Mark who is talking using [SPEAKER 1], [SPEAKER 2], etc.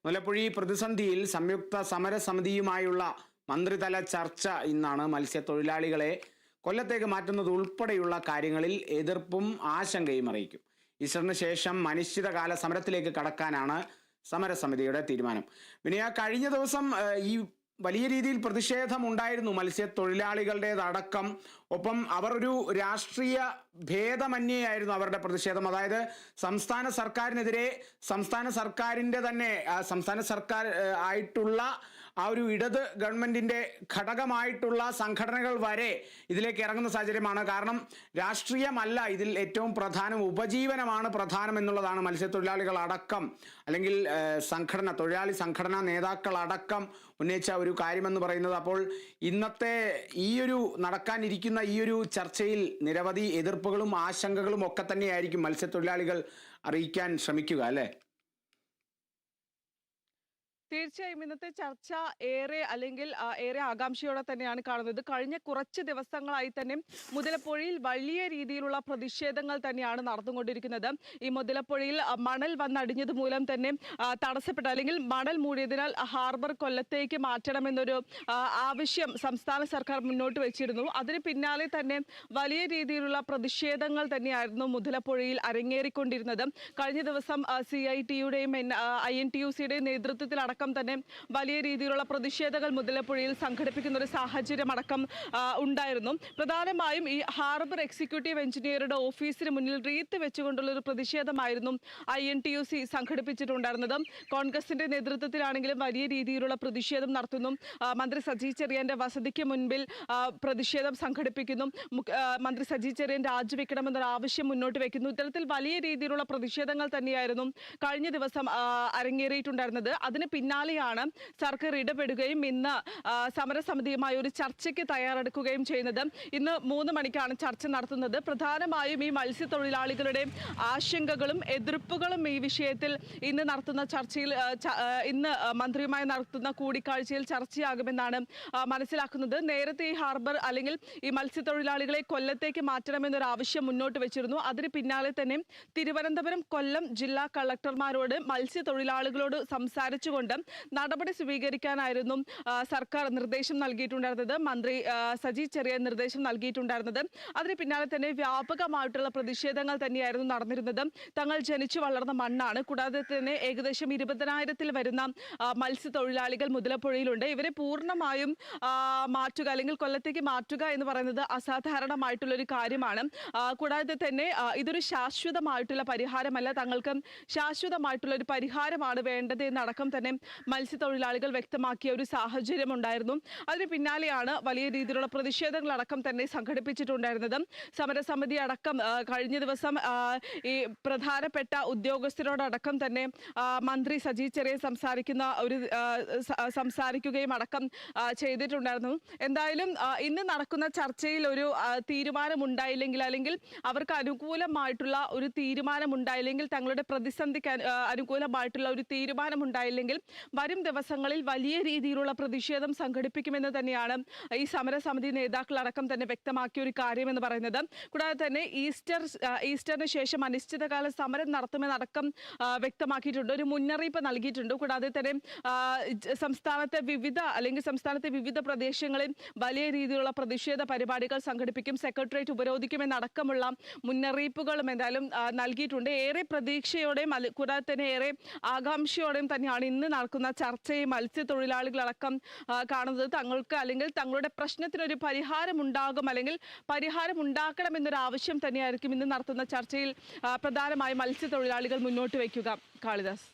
[SPEAKER 1] മുല്ലപ്പുഴി പ്രതിസന്ധിയിൽ സംയുക്ത സമരസമിതിയുമായുള്ള മന്ത്രിതല ചർച്ച ഇന്നാണ്. മത്സ്യത്തൊഴിലാളികളെ കൊല്ലത്തേക്ക് മാറ്റുന്നത് ഉൾപ്പെടെയുള്ള കാര്യങ്ങളിൽ എതിർപ്പും ആശങ്കയും അറിയിക്കും. ഈസ്റ്ററിന് ശേഷം അനിശ്ചിതകാല സമരത്തിലേക്ക് കടക്കാനാണ് സമരസമിതിയുടെ തീരുമാനം. വിനയ, കഴിഞ്ഞ ദിവസം ഈ വലിയ രീതിയിൽ പ്രതിഷേധം ഉണ്ടായിരുന്നു മത്സ്യത്തൊഴിലാളികളുടേതടക്കം. ഒപ്പം അവർ ഒരു രാഷ്ട്രീയ ഭേദമന്യേയായിരുന്നു അവരുടെ പ്രതിഷേധം. അതായത് സംസ്ഥാന സർക്കാരിനെതിരെ സംസ്ഥാന സർക്കാരിൻ്റെ തന്നെ സംസ്ഥാന സർക്കാർ ആയിട്ടുള്ള ആ ഒരു ഇടത് ഗവൺമെന്റിന്റെ ഘടകമായിട്ടുള്ള സംഘടനകൾ വരെ ഇതിലേക്ക് ഇറങ്ങുന്ന സാഹചര്യമാണ്. കാരണം രാഷ്ട്രീയമല്ല ഇതിൽ ഏറ്റവും പ്രധാനം, ഉപജീവനമാണ് പ്രധാനം എന്നുള്ളതാണ് മത്സ്യത്തൊഴിലാളികൾ അടക്കം അല്ലെങ്കിൽ തൊഴിലാളി സംഘടനാ നേതാക്കൾ അടക്കം ഉന്നയിച്ച ഒരു കാര്യമെന്ന് പറയുന്നത്. അപ്പോൾ ഇന്നത്തെ നടക്കാനിരിക്കുന്ന ഈ ഒരു ചർച്ചയിൽ നിരവധി എതിർപ്പുകളും ആശങ്കകളും ഒക്കെ തന്നെയായിരിക്കും മത്സ്യത്തൊഴിലാളികൾ അറിയിക്കാൻ ശ്രമിക്കുക, അല്ലേ?
[SPEAKER 2] തീർച്ചയായും ഇന്നത്തെ ചർച്ച ഏറെ ആകാംക്ഷയോടെ തന്നെയാണ് കാണുന്നത്. കഴിഞ്ഞ കുറച്ച് ദിവസങ്ങളായി തന്നെ മുതലപ്പുഴയിൽ വലിയ രീതിയിലുള്ള പ്രതിഷേധങ്ങൾ തന്നെയാണ് നടന്നുകൊണ്ടിരിക്കുന്നത്. ഈ മുതലപ്പുഴയിൽ മണൽ വന്നടിഞ്ഞത് മൂലം തന്നെ തടസ്സപ്പെട്ട അല്ലെങ്കിൽ മണൽ മൂടിയതിനാൽ ഹാർബർ കൊല്ലത്തേക്ക് മാറ്റണമെന്നൊരു ആവശ്യം സംസ്ഥാന സർക്കാർ മുന്നോട്ട് വെച്ചിരുന്നു. അതിന് പിന്നാലെ തന്നെ വലിയ രീതിയിലുള്ള പ്രതിഷേധങ്ങൾ തന്നെയായിരുന്നു മുതലപ്പുഴയിൽ അരങ്ങേറിക്കൊണ്ടിരുന്നത്. കഴിഞ്ഞ ദിവസം CIT-യുടെയും INTUC-യുടെയും നേതൃത്വത്തിൽ തന്നെ വലിയ രീതിയിലുള്ള പ്രതിഷേധങ്ങൾ മുതലപ്പുഴയിൽ സംഘടിപ്പിക്കുന്ന ഒരു സാഹചര്യം അടക്കം ഉണ്ടായിരുന്നു. പ്രധാനമായും ഈ ഹാർബർ എക്സിക്യൂട്ടീവ് എഞ്ചിനീയറുടെ ഓഫീസിന് മുന്നിൽ റീത്ത് വെച്ചുകൊണ്ടുള്ള ഒരു പ്രതിഷേധമായിരുന്നു INTUC സംഘടിപ്പിച്ചിട്ടുണ്ടായിരുന്നത്. കോൺഗ്രസിന്റെ നേതൃത്വത്തിലാണെങ്കിലും വലിയ രീതിയിലുള്ള പ്രതിഷേധം നടത്തുന്നു. മന്ത്രി സജി ചെറിയാന്റെ വസതിക്ക് മുൻപിൽ പ്രതിഷേധം സംഘടിപ്പിക്കുന്നു. മന്ത്രി സജി ചെറിയാൻ രാജിവെക്കണമെന്നൊരു ആവശ്യം മുന്നോട്ട് വെക്കുന്നു. ഇത്തരത്തിൽ വലിയ രീതിയിലുള്ള പ്രതിഷേധങ്ങൾ തന്നെയായിരുന്നു കഴിഞ്ഞ ദിവസം അരങ്ങേറിയിട്ടുണ്ടായിരുന്നത്. അതിന് പിന്നാലെയാണ് സർക്കാർ ഇടപെടുകയും ഇന്ന് സമരസമിതിയുമായി ഒരു ചർച്ചയ്ക്ക് തയ്യാറെടുക്കുകയും ചെയ്യുന്നത്. ഇന്ന് 3 മണിക്കാണ് ചർച്ച നടത്തുന്നത്. പ്രധാനമായും ഈ മത്സ്യത്തൊഴിലാളികളുടെ ആശങ്കകളും എതിർപ്പുകളും ഈ വിഷയത്തിൽ ഇന്ന് നടത്തുന്ന ചർച്ചയിൽ ഇന്ന് മന്ത്രിയുമായി നടത്തുന്ന കൂടിക്കാഴ്ചയിൽ ചർച്ചയാകുമെന്നാണ് മനസ്സിലാക്കുന്നത്. നേരത്തെ ഈ ഹാർബർ അല്ലെങ്കിൽ ഈ മത്സ്യത്തൊഴിലാളികളെ കൊല്ലത്തേക്ക് മാറ്റണമെന്നൊരു ആവശ്യം മുന്നോട്ട് വെച്ചിരുന്നു. അതിന് പിന്നാലെ തന്നെ തിരുവനന്തപുരം, കൊല്ലം ജില്ലാ കളക്ടർമാരോട് മത്സ്യത്തൊഴിലാളികളോട് സംസാരിച്ചുകൊണ്ട് നടപടി സ്വീകരിക്കാനായിരുന്നു സർക്കാർ നിർദ്ദേശം നൽകിയിട്ടുണ്ടായിരുന്നത്. മന്ത്രി സജി ചെറിയാൻ നിർദ്ദേശം നൽകിയിട്ടുണ്ടായിരുന്നത്. അതിന് പിന്നാലെ തന്നെ വ്യാപകമായിട്ടുള്ള പ്രതിഷേധങ്ങൾ തന്നെയായിരുന്നു നടന്നിരുന്നത്. തങ്ങൾ ജനിച്ചു വളർന്ന മണ്ണാണ്. കൂടാതെ തന്നെ ഏകദേശം 20,000-ൽ വരുന്ന മത്സ്യത്തൊഴിലാളികൾ മുതലപ്പുഴയിലുണ്ട്. ഇവരെ പൂർണ്ണമായും മാറ്റുക അല്ലെങ്കിൽ കൊല്ലത്തേക്ക് മാറ്റുക എന്ന് പറയുന്നത് അസാധാരണമായിട്ടുള്ളൊരു കാര്യമാണ്. കൂടാതെ തന്നെ ഇതൊരു ശാശ്വതമായിട്ടുള്ള പരിഹാരമല്ല, തങ്ങൾക്ക് ശാശ്വതമായിട്ടുള്ള ഒരു പരിഹാരമാണ് വേണ്ടത് എന്നടക്കം തന്നെ മത്സ്യത്തൊഴിലാളികൾ വ്യക്തമാക്കിയ ഒരു സാഹചര്യം ഉണ്ടായിരുന്നു. അതിന് പിന്നാലെയാണ് വലിയ രീതിയിലുള്ള പ്രതിഷേധങ്ങളടക്കം തന്നെ സംഘടിപ്പിച്ചിട്ടുണ്ടായിരുന്നത്. സമരസമിതി അടക്കം കഴിഞ്ഞ ദിവസം ഈ പ്രധാനപ്പെട്ട ഉദ്യോഗസ്ഥരോടക്കം തന്നെ മന്ത്രി സജി ചെറിയാൻ സംസാരിക്കുകയും അടക്കം ചെയ്തിട്ടുണ്ടായിരുന്നു. എന്തായാലും ഇന്ന് നടക്കുന്ന ചർച്ചയിൽ ഒരു തീരുമാനമുണ്ടായില്ലെങ്കിൽ അല്ലെങ്കിൽ അവർക്ക് അനുകൂലമായിട്ടുള്ള ഒരു തീരുമാനമുണ്ടായില്ലെങ്കിൽ, തങ്ങളുടെ പ്രതിസന്ധിക്ക് അനുകൂലമായിട്ടുള്ള ഒരു തീരുമാനമുണ്ടായില്ലെങ്കിൽ വരും ദിവസങ്ങളിൽ വലിയ രീതിയിലുള്ള പ്രതിഷേധം സംഘടിപ്പിക്കുമെന്ന് തന്നെയാണ് ഈ സമരസമിതി നേതാക്കളടക്കം തന്നെ വ്യക്തമാക്കിയ ഒരു കാര്യമെന്ന് പറയുന്നത്. കൂടാതെ തന്നെ ഈസ്റ്ററിന് ശേഷം അനിശ്ചിതകാല സമരം നടത്തുമെന്നടക്കം വ്യക്തമാക്കിയിട്ടുണ്ട്, ഒരു മുന്നറിയിപ്പ് നൽകിയിട്ടുണ്ട്. കൂടാതെ തന്നെ സംസ്ഥാനത്തെ വിവിധ പ്രദേശങ്ങളിൽ വലിയ രീതിയിലുള്ള പ്രതിഷേധ പരിപാടികൾ സംഘടിപ്പിക്കും, സെക്രട്ടേറിയറ്റ് ഉപരോധിക്കുമെന്നടക്കമുള്ള മുന്നറിയിപ്പുകളും എന്തായാലും നൽകിയിട്ടുണ്ട്. ഏറെ പ്രതീക്ഷയോടെയും കൂടാതെ തന്നെ ഏറെ ആകാംക്ഷയോടെയും തന്നെയാണ് ഇന്ന് നടക്കുന്ന ചർച്ചയെ മത്സ്യത്തൊഴിലാളികളടക്കം കാണുന്നത്. തങ്ങൾക്ക് അല്ലെങ്കിൽ തങ്ങളുടെ പ്രശ്നത്തിനൊരു പരിഹാരമുണ്ടാകും അല്ലെങ്കിൽ പരിഹാരമുണ്ടാക്കണം എന്നൊരു ആവശ്യം തന്നെയായിരിക്കും ഇന്ന് നടത്തുന്ന ചർച്ചയിൽ പ്രധാനമായും മത്സ്യത്തൊഴിലാളികൾ മുന്നോട്ട് വയ്ക്കുക. കാളിദാസ്.